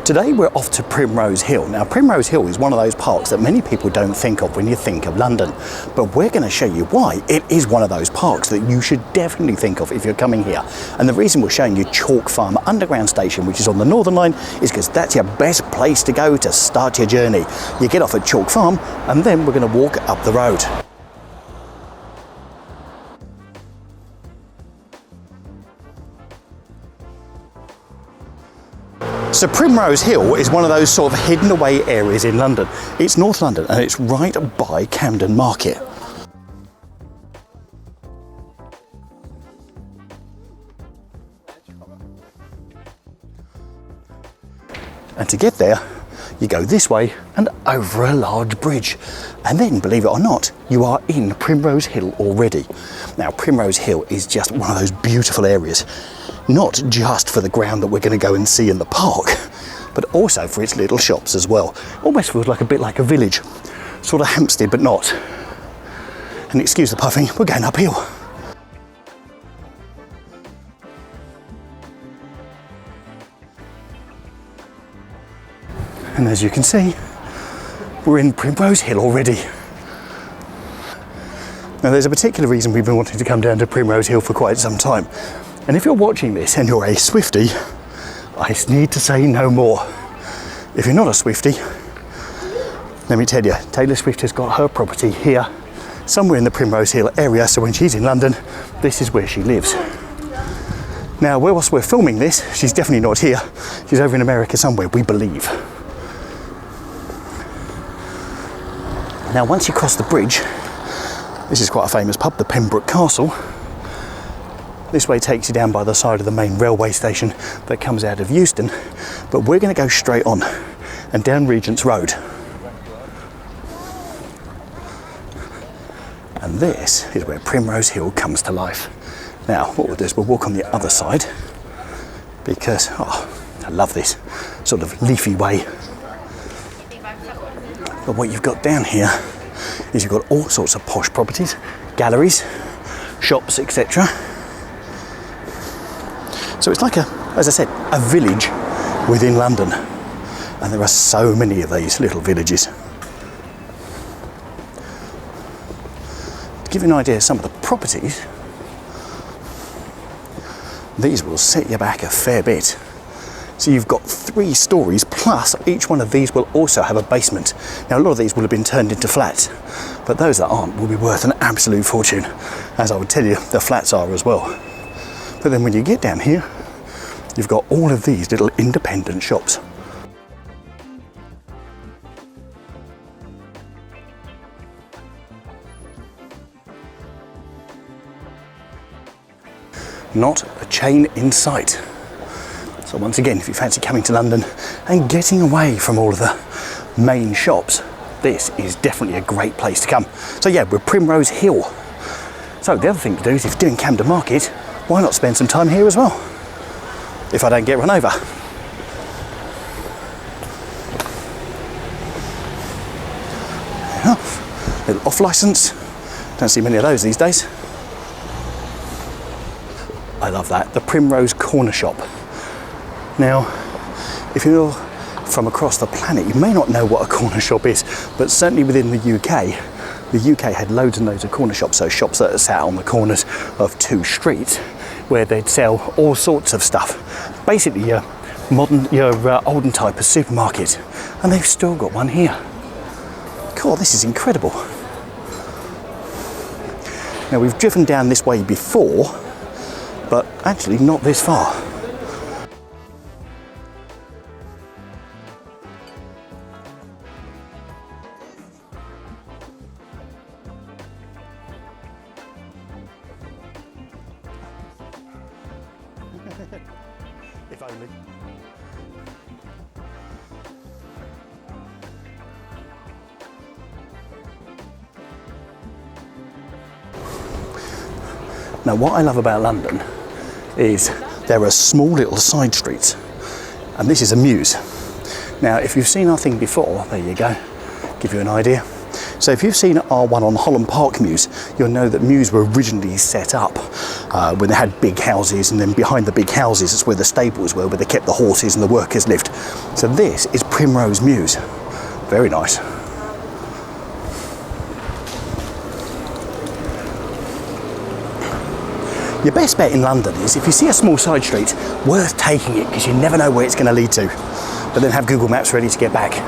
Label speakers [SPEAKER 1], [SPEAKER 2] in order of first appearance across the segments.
[SPEAKER 1] Today we're off to Primrose Hill. Now Primrose Hill is one of those parks that many people don't think of when you think of London, but we're going to show you why it is one of those parks that you should definitely think of if you're coming here. And the reason we're showing you Chalk Farm Underground Station, which is on the Northern Line, is because that's your best place to go to start your journey. You get off at Chalk Farm and then we're going to walk up the road. So Primrose Hill is one of those sort of hidden away areas in London. It's North London and it's right by Camden Market. And to get there, you go this way and over a large bridge. And then, believe it or not, you are in Primrose Hill already. Now, Primrose Hill is just one of those beautiful areas. Not just for the ground that we're going to go and see in the park, but also for its little shops as well. Almost feels like a bit like a village, sort of Hampstead, but not. And excuse the puffing, we're going uphill. And as you can see, we're in Primrose Hill already. Now there's a particular reason we've been wanting to come down to Primrose Hill for quite some time. And if you're watching this and you're a Swiftie, I need to say no more. If you're not a Swiftie, let me tell you, Taylor Swift has got her property here, somewhere in the Primrose Hill area, so when she's in London, this is where she lives. Now, whilst we're filming this, she's definitely not here. She's over in America somewhere, we believe. Now, once you cross the bridge, this is quite a famous pub, the Pembroke Castle. This way takes you down by the side of the main railway station that comes out of Euston, but we're going to go straight on and down Regent's Road. And this is where Primrose Hill comes to life. Now, what we'll do is we'll walk on the other side because, I love this sort of leafy way. But what you've got down here is you've got all sorts of posh properties, galleries, shops, etc. So it's like as I said, a village within London. And there are so many of these little villages. To give you an idea of some of the properties, these will set you back a fair bit. So you've got 3 stories, plus each one of these will also have a basement. Now a lot of these will have been turned into flats, but those that aren't will be worth an absolute fortune, as I would tell you the flats are as well. But then when you get down here, you've got all of these little independent shops. Not a chain in sight. So once again, if you fancy coming to London and getting away from all of the main shops, this is definitely a great place to come. So yeah, we're Primrose Hill. So the other thing to do is, if you're doing Camden Market, why not spend some time here as well? If I don't get run over. Little off licence. Don't see many of those these days. I love that. The Primrose Corner Shop. Now, if you're from across the planet, you may not know what a corner shop is, but certainly within the UK had loads and loads of corner shops, so shops that are sat on the corners of 2 streets, where they'd sell all sorts of stuff. Basically your olden type of supermarket, and they've still got one here. Cool, this is incredible. Now we've driven down this way before, but actually not this far. If only. Now what I love about London is there are small little side streets, and this is a Mews. Now if you've seen our thing before, there you go, give you an idea. So if you've seen our one on Holland Park Mews, you'll know that Mews were originally set up when they had big houses, and then behind the big houses is where the stables were, where they kept the horses and the workers lived. So this is Primrose Mews. Very nice. Your best bet in London is, if you see a small side street, worth taking it, because you never know where it's going to lead to. But then have Google Maps ready to get back.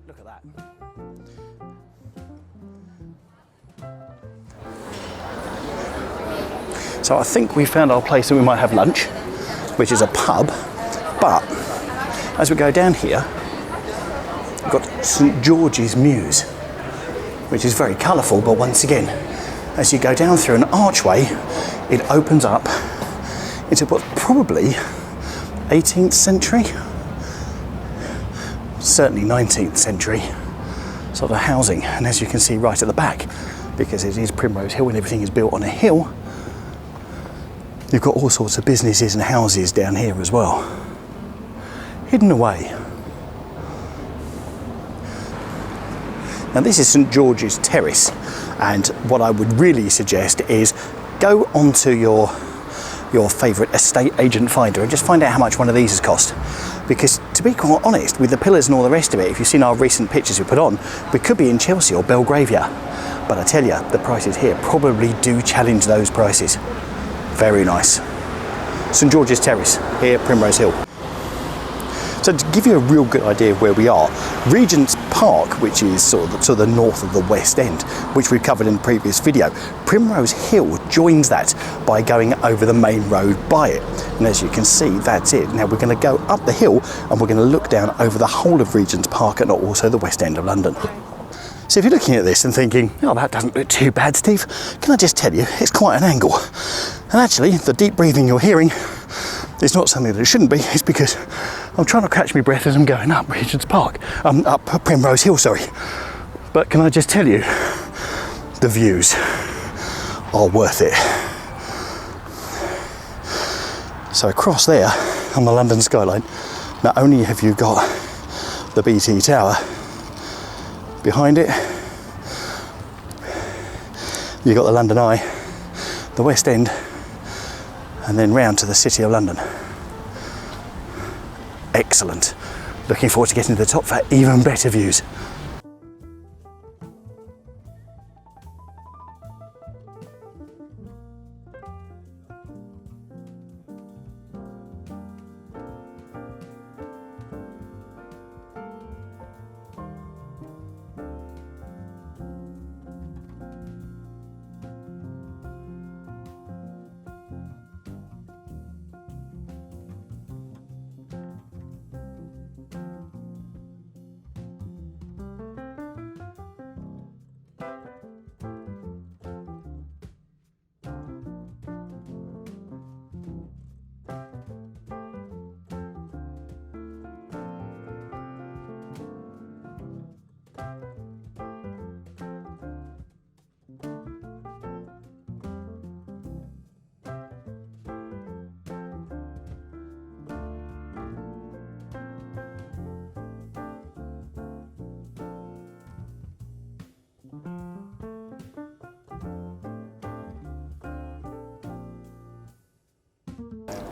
[SPEAKER 1] Look at that. So I think we found our place that we might have lunch, which is a pub. But as we go down here, we've got St George's Mews, which is very colourful, but once again, as you go down through an archway, it opens up into what's probably 18th century, certainly 19th century sort of housing. And as you can see right at the back, because it is Primrose Hill and everything is built on a hill, you've got all sorts of businesses and houses down here as well, hidden away. Now this is St George's Terrace, and what I would really suggest is go onto your favourite estate agent finder and just find out how much one of these has cost. Because to be quite honest, with the pillars and all the rest of it, if you've seen our recent pictures we put on, we could be in Chelsea or Belgravia. But I tell you, the prices here probably do challenge those prices. Very nice. St George's Terrace, here at Primrose Hill. So to give you a real good idea of where we are, Regent's Park, which is sort of the north of the West End, which we've covered in the previous video, Primrose Hill joins that by going over the main road by it. And as you can see, that's it. Now we're going to go up the hill and we're going to look down over the whole of Regent's Park and also the West End of London. So if you're looking at this and thinking, oh, that doesn't look too bad, Steve, can I just tell you, it's quite an angle. And actually, the deep breathing you're hearing is not something that it shouldn't be. It's because I'm trying to catch my breath as I'm going up Regent's Park, up Primrose Hill, sorry. But can I just tell you, the views are worth it. So across there on the London skyline, not only have you got the BT Tower behind it, you've got the London Eye, the West End, and then round to the City of London. Excellent. Looking forward to getting to the top for even better views.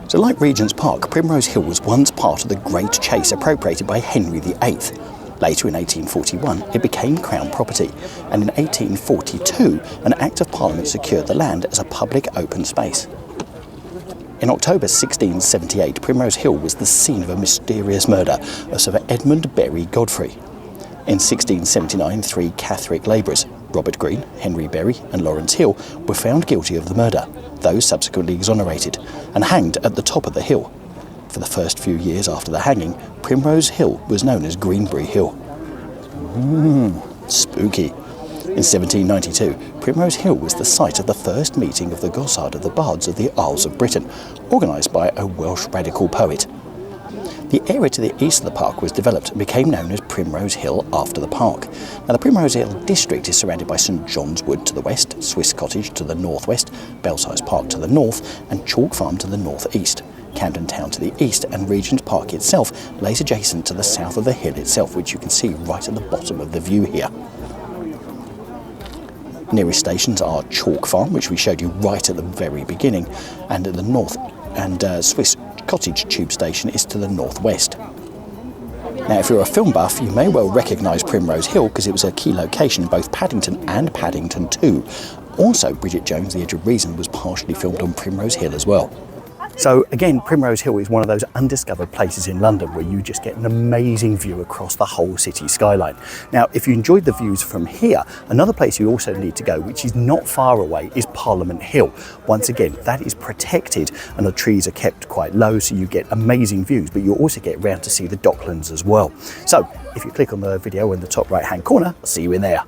[SPEAKER 1] So like Regent's Park, Primrose Hill was once part of the Great Chase appropriated by Henry VIII. Later in 1841, it became Crown property, and in 1842, an Act of Parliament secured the land as a public open space. In October 1678, Primrose Hill was the scene of a mysterious murder of Sir Edmund Berry Godfrey. In 1679, 3 Catholic labourers, Robert Green, Henry Berry and Lawrence Hill, were found guilty of the murder, those subsequently exonerated, and hanged at the top of the hill. For the first few years after the hanging, Primrose Hill was known as Greenbury Hill. Spooky. In 1792, Primrose Hill was the site of the first meeting of the Gossard of the Bards of the Isles of Britain, organised by a Welsh radical poet. The area to the east of the park was developed and became known as Primrose Hill after the park. Now, the Primrose Hill district is surrounded by St John's Wood to the west, Swiss Cottage to the northwest, Belsize Park to the north, and Chalk Farm to the northeast. Camden Town to the east, and Regent's Park itself lays adjacent to the south of the hill itself, which you can see right at the bottom of the view here. Nearest stations are Chalk Farm, which we showed you right at the very beginning, and at the north, and Swiss Cottage tube station is to the northwest. Now, if you're a film buff, you may well recognise Primrose Hill because it was a key location in both Paddington and Paddington 2. Also, Bridget Jones' The Edge of Reason was partially filmed on Primrose Hill as well. So again, Primrose Hill is one of those undiscovered places in London where you just get an amazing view across the whole city skyline. Now, if you enjoyed the views from here, another place you also need to go, which is not far away, is Parliament Hill. Once again, that is protected and the trees are kept quite low, so you get amazing views, but you also get round to see the Docklands as well. So if you click on the video in the top right hand corner, I'll see you in there.